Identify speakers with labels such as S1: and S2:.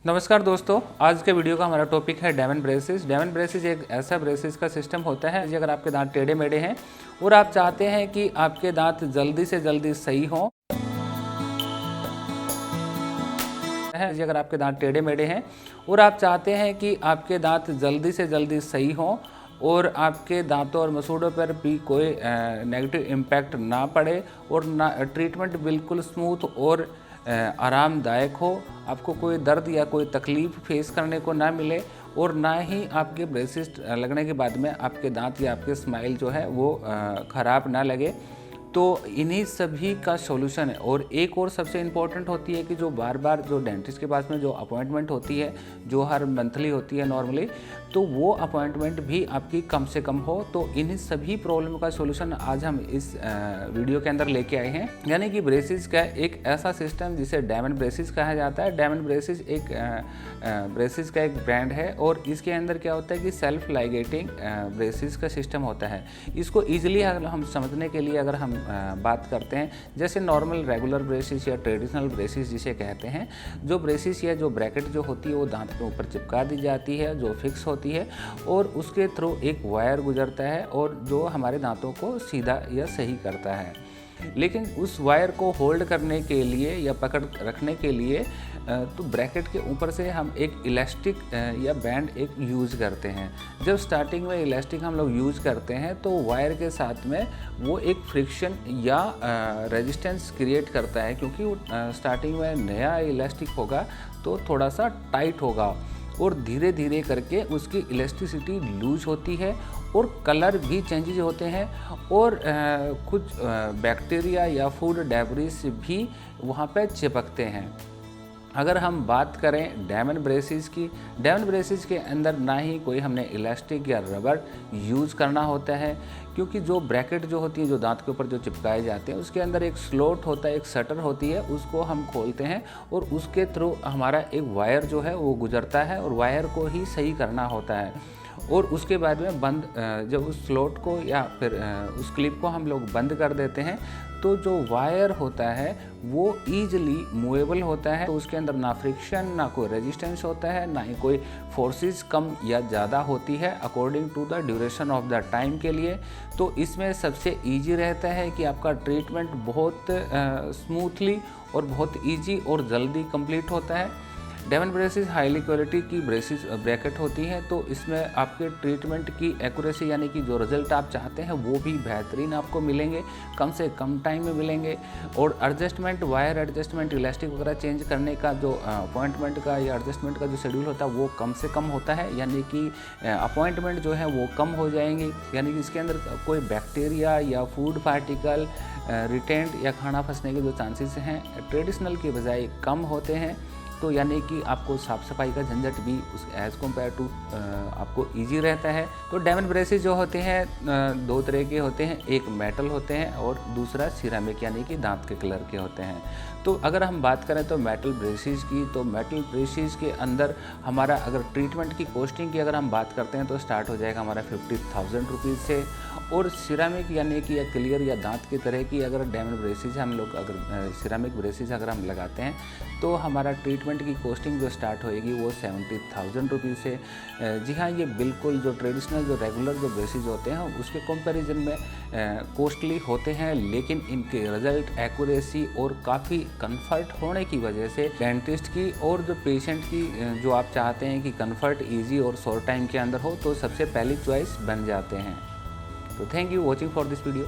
S1: नमस्कार दोस्तों, आज के वीडियो का हमारा टॉपिक है डायमंड ब्रेसेस। डायमंड ब्रेसेस एक ऐसा ब्रेसेस का सिस्टम होता है अगर आपके दांत टेढ़े मेढ़े हैं और आप चाहते हैं कि आपके दांत जल्दी से जल्दी सही हों, अगर आपके दांत टेढ़े मेढ़े हैं और आप चाहते हैं कि आपके दांत जल्दी से जल्दी सही हों और आपके दांतों और मसूड़ों पर भी कोई नेगेटिव इम्पैक्ट ना पड़े और ना ट्रीटमेंट बिल्कुल स्मूथ और आरामदायक हो, आपको कोई दर्द या कोई तकलीफ़ फेस करने को ना मिले और ना ही आपके ब्रेसेस लगने के बाद में आपके दांत या आपके स्माइल जो है वो ख़राब ना लगे। तो इन्हीं सभी का सॉल्यूशन है। और एक और सबसे इम्पोर्टेंट होती है कि जो बार बार जो डेंटिस्ट के पास में जो अपॉइंटमेंट होती है, जो हर मंथली होती है नॉर्मली, तो वो अपॉइंटमेंट भी आपकी कम से कम हो। तो इन्हीं सभी प्रॉब्लम का सॉल्यूशन आज हम इस वीडियो के अंदर लेके आए हैं, यानी कि ब्रेसेस का एक ऐसा सिस्टम जिसे डायमंड ब्रेसेस कहा जाता है। डायमंड ब्रेसेस एक ब्रेसेस का एक ब्रांड है और इसके अंदर क्या होता है कि सेल्फ लाइगेटिंग ब्रेसेस का सिस्टम होता है। इसको ईजिली हम समझने के लिए अगर हम बात करते हैं, जैसे नॉर्मल रेगुलर ब्रेसेस या ट्रेडिशनल ब्रेसेस जिसे कहते हैं, जो ब्रेसेस या जो ब्रैकेट जो होती है वो दांत के ऊपर चिपका दी जाती है, जो फिक्स होती है और उसके थ्रू एक वायर गुजरता है और जो हमारे दांतों को सीधा या सही करता है। लेकिन उस वायर को होल्ड करने के लिए या पकड़ रखने के लिए तो ब्रैकेट के ऊपर से हम एक इलास्टिक या बैंड एक यूज़ करते हैं। जब स्टार्टिंग में इलास्टिक हम लोग यूज़ करते हैं तो वायर के साथ में वो एक फ्रिक्शन या रेजिस्टेंस क्रिएट करता है, क्योंकि वो स्टार्टिंग में नया इलास्टिक होगा तो थोड़ा सा टाइट होगा और धीरे धीरे करके उसकी इलास्टिसिटी लूज होती है और कलर भी चेंजेज होते हैं और कुछ बैक्टीरिया या फूड डेब्रिस भी वहाँ पे चिपकते हैं। अगर हम बात करें डायमंड ब्रेसेस की, डायमंड ब्रेसेस के अंदर ना ही कोई हमने इलास्टिक या रबर यूज़ करना होता है, क्योंकि जो ब्रैकेट जो होती है जो दांत के ऊपर जो चिपकाए जाते हैं उसके अंदर एक स्लॉट होता है, एक शटर होती है, उसको हम खोलते हैं और उसके थ्रू हमारा एक वायर जो है वो गुजरता है और वायर को ही सही करना होता है। और उसके बाद में बंद जब उस स्लॉट को या फिर उस क्लिप को हम लोग बंद कर देते हैं तो जो वायर होता है वो ईजिली मूवेबल होता है। तो उसके अंदर ना फ्रिक्शन, ना कोई रेजिस्टेंस होता है, ना ही कोई फोर्सेस कम या ज़्यादा होती है according to the duration of the time के लिए। तो इसमें सबसे ईजी रहता है कि आपका ट्रीटमेंट बहुत स्मूथली और बहुत ईजी और जल्दी कंप्लीट होता है। डायमंड ब्रेसेस हाईली क्वालिटी की ब्रेसेस ब्रैकेट होती हैं, तो इसमें आपके ट्रीटमेंट की एक्यूरेसी यानी कि जो रिजल्ट आप चाहते हैं वो भी बेहतरीन आपको मिलेंगे, कम से कम टाइम में मिलेंगे। और एडजस्टमेंट, वायर एडजस्टमेंट, इलास्टिक वगैरह चेंज करने का जो अपॉइंटमेंट का या एडजस्टमेंट का जो शेड्यूल होता है वो कम से कम होता है, यानी कि अपॉइंटमेंट जो है वो कम हो जाएंगी, यानी कि इसके अंदर कोई बैक्टीरिया या फूड पार्टिकल रिटेंट या खाना फंसने के जो चांसेस हैं ट्रेडिशनल के बजाय कम होते हैं। तो यानी कि आपको साफ़ सफाई का झंझट भी उस एज़ कम्पेयर टू आपको इजी रहता है। तो डायमंड ब्रेसेस जो होते हैं दो तरह के होते हैं, एक मेटल होते हैं और दूसरा सिरामिक यानी कि दांत के कलर के होते हैं। तो अगर हम बात करें तो मेटल ब्रेसेस की, तो मेटल ब्रेसेस के अंदर हमारा अगर ट्रीटमेंट की कॉस्टिंग की अगर हम बात करते हैं तो स्टार्ट हो जाएगा हमारा 50,000 रुपीज़ से। और सिरामिक यानी कि या क्लियर या दांत की तरह की अगर डायमंड ब्रेसेस हम लोग अगर सिरामिक ब्रेसेस अगर हम लगाते हैं तो हमारा ट्रीटमेंट की कॉस्टिंग जो स्टार्ट होएगी वो 70,000 रुपीज़ से। जी हाँ, ये बिल्कुल जो ट्रेडिशनल जो रेगुलर जो ब्रेसेस होते हैं उसके कंपैरिजन में कॉस्टली होते हैं, लेकिन इनके रिजल्ट, एक्यूरेसी और काफ़ी कंफर्ट होने की वजह से डेंटिस्ट की और जो पेशेंट की जो आप चाहते हैं कि कंफर्ट ईजी और शॉर्ट टाइम के अंदर हो, तो सबसे पहली चॉइस बन जाते हैं। तो thank you watching for this video.